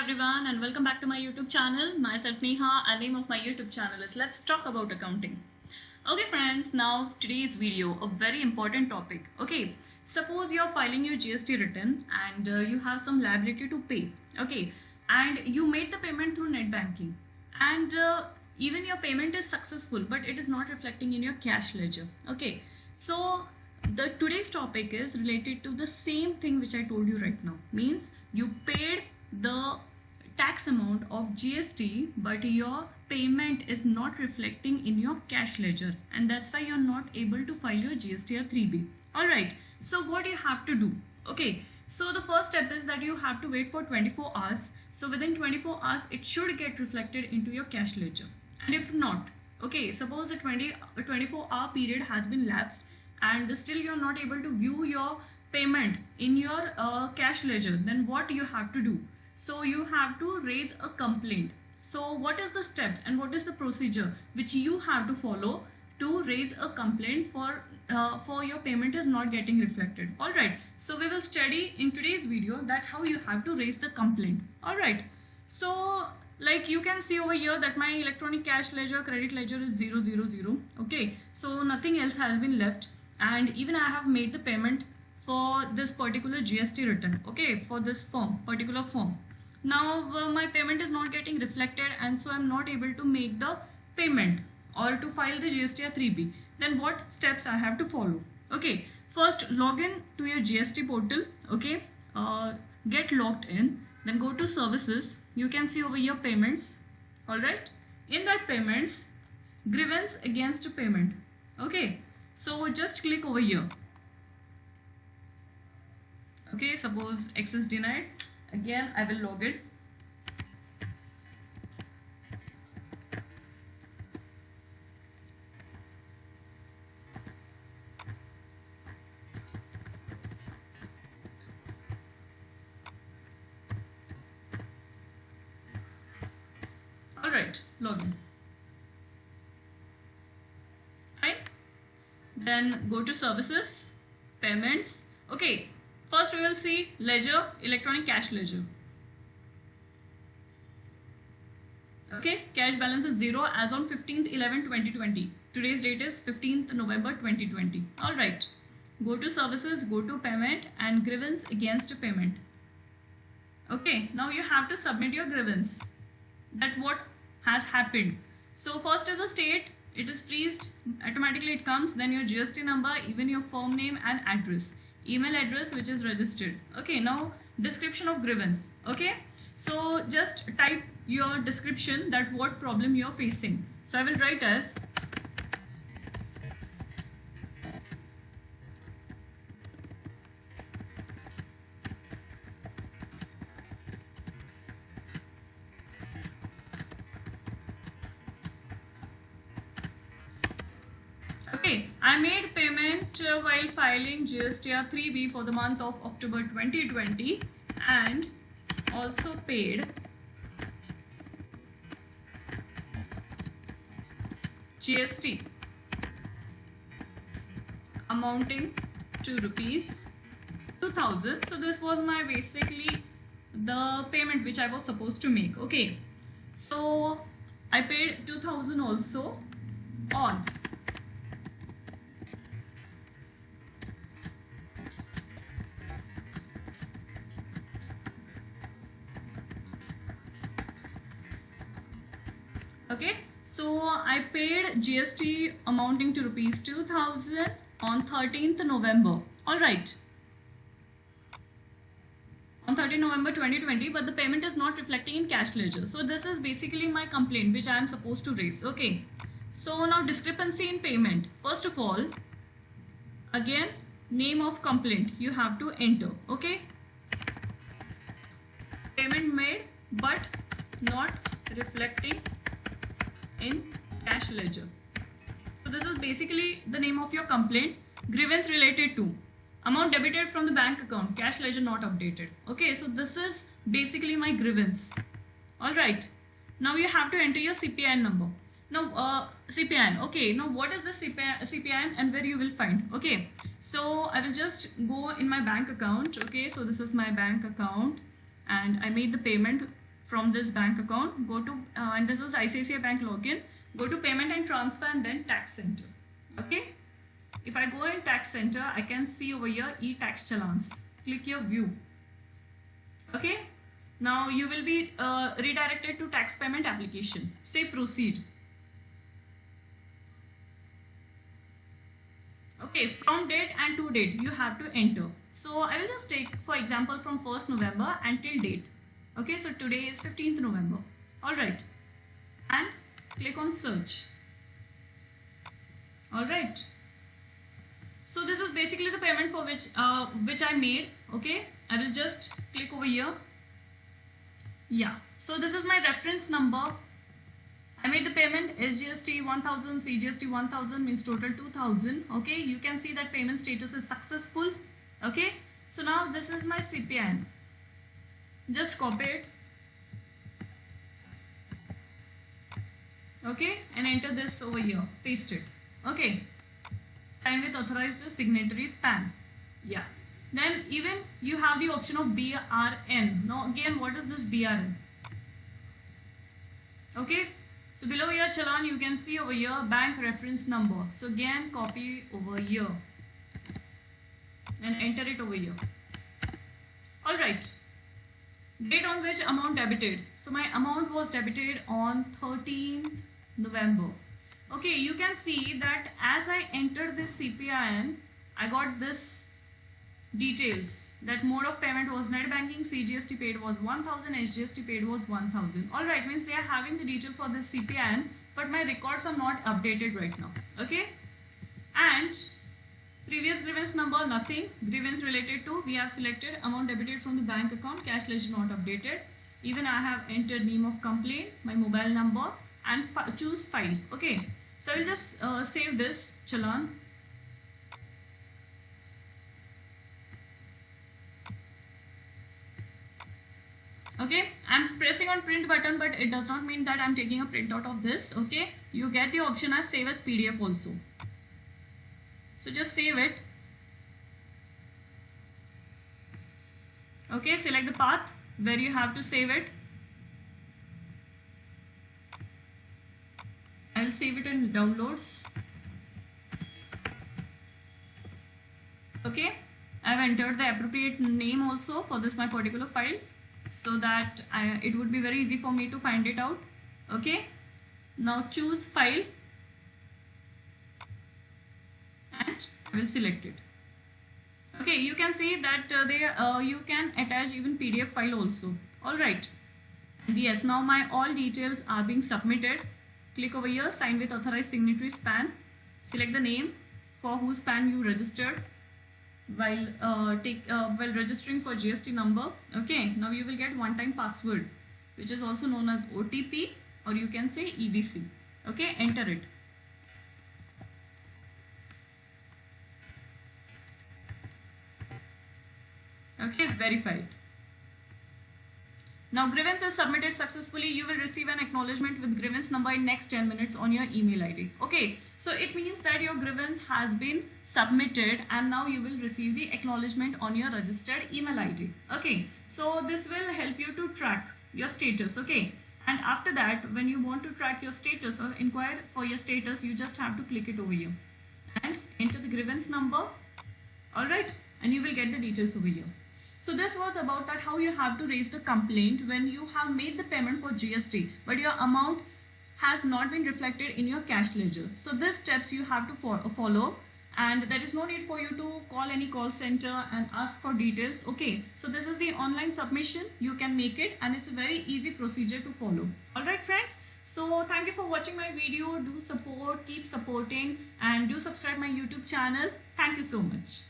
everyone and welcome back to my YouTube channel. Myself Neha and name of my YouTube channel is Let's Talk About Accounting. Okay friends, now today's video, a very important topic. Okay, suppose you're filing your GST return and you have some liability to pay. Okay, and you made the payment through net banking and even your payment is successful but it is not reflecting in your cash ledger. Okay, so the today's topic is related to the same thing which I told you right now. Means you paid the tax amount of GST but your payment is not reflecting in your cash ledger and that's why you're not able to file your GST or 3B. Alright, so what you have to do? Okay, so the first step is that you have to wait for 24 hours. So within 24 hours it should get reflected into your cash ledger. And if not, okay, suppose the 24-hour period has been lapsed and still you're not able to view your payment in your cash ledger, then what you have to do? So you have to raise a complaint. So what is the steps and what is the procedure which you have to follow to raise a complaint for your payment is not getting reflected? Alright, so we will study in today's video that how you have to raise the complaint. Alright, so like you can see over here that my electronic cash ledger, credit ledger is 000. Okay, so nothing else has been left and even I have made the payment for this particular GST return. Okay, for this particular form. Now my payment is not getting reflected and so I'm not able to make the payment or to file the GST or 3B. Then what steps I have to follow? Okay, first log in to your GST portal. Okay, get logged in. Then go to services. You can see over here payments. Alright, in that payments, grievance against payment. Okay, so just click over here. Okay, suppose access denied. Again, I will log in. Alright, login. Fine. Then go to services, payments. Okay. First we will see ledger, electronic cash ledger. Okay, cash balance is 0 as on 15/11/2020. Today's date is 15th November 2020. Alright, go to services, go to payment and grievance against payment. Okay, now you have to submit your grievance. That what has happened. So first is a state, it is freezed, automatically it comes, then your GST number, even your firm name and address. Email address which is registered. Okay, now description of grievance. Okay, so just type your description that what problem you are facing. So I will write as okay, I made payment while filing GSTR 3B for the month of October 2020 and also paid GST amounting to rupees 2000. So this was my basically the payment which I was supposed to make. Okay, so I paid 2000 also on okay, so I paid GST amounting to rupees 2000 on 13th November. Alright, on 13th November 2020, but the payment is not reflecting in cash ledger. So this is basically my complaint which I am supposed to raise. Okay, so now discrepancy in payment. First of all, again name of complaint you have to enter. Okay, payment made but not reflecting in cash ledger. So this is basically the name of your complaint. Grievance related to amount debited from the bank account, cash ledger not updated. Okay, so this is basically my grievance. Alright, now you have to enter your CPIN number. Now CPIN. Okay, now what is the CPIN and where you will find? Okay, so I will just go in my bank account. Okay, so this is my bank account and I made the payment from this bank account, go to and this was ICICI Bank login, go to payment and transfer and then tax center. Okay, if I go in tax center, I can see over here e-tax challans. Click here view. Okay, now you will be redirected to tax payment application. Say proceed. Okay, from date and to date you have to enter. So I will just take for example from 1st November until date. Okay, so today is 15th November. Alright, and click on search. Alright, so this is basically the payment for which I made. Okay, I will just click over here. Yeah, so this is my reference number. I made the payment. SGST 1000, CGST 1000 means total 2000. Okay, you can see that payment status is successful. Okay, so now this is my CPN. Just copy it. Okay, and enter this over here. Paste it. Okay, sign with authorized signatories PAN. Yeah, then even you have the option of BRN. Now again, what is this BRN? Okay, so below your challan you can see over here bank reference number. So again copy over here and enter it over here. Alright, date on which amount debited. So my amount was debited on 13th November. Okay, you can see that as I entered this CPIN, I got this details that mode of payment was net banking, CGST paid was 1000, SGST paid was 1000. Alright, means they are having the detail for this CPIN, but my records are not updated right now. Okay, and previous grievance number, nothing. Grievance related to, we have selected amount debited from the bank account, cash ledger not updated. Even I have entered name of complaint, my mobile number, and choose file. Okay, so I will just save this challan. Okay, I'm pressing on print button, but it does not mean that I'm taking a printout of this. Okay, you get the option as save as PDF also. So just save it. Okay, select the path where you have to save it. I'll save it in downloads. Okay, I've entered the appropriate name also for this my particular file, so that it would be very easy for me to find it out. Okay, now choose file and I will select it. Okay, you can see that you can attach even PDF file also. Alright, and yes, now my all details are being submitted. Click over here, sign with authorized signatories PAN. Select the name for whose PAN you registered while registering for GST number. Okay, now you will get one-time password, which is also known as OTP, or you can say EBC. Okay, enter it. Okay, verified. Now grievance is submitted successfully. You will receive an acknowledgement with grievance number in next 10 minutes on your email ID. Okay, so it means that your grievance has been submitted and now you will receive the acknowledgement on your registered email ID. Okay, so this will help you to track your status. Okay, and after that, when you want to track your status or inquire for your status, you just have to click it over here and enter the grievance number. Alright, and you will get the details over here. So this was about that how you have to raise the complaint when you have made the payment for GST, but your amount has not been reflected in your cash ledger. So these steps you have to follow, and there is no need for you to call any call center and ask for details. Okay, so this is the online submission. You can make it and it's a very easy procedure to follow. Alright friends, so thank you for watching my video. Do support, keep supporting, and do subscribe my YouTube channel. Thank you so much.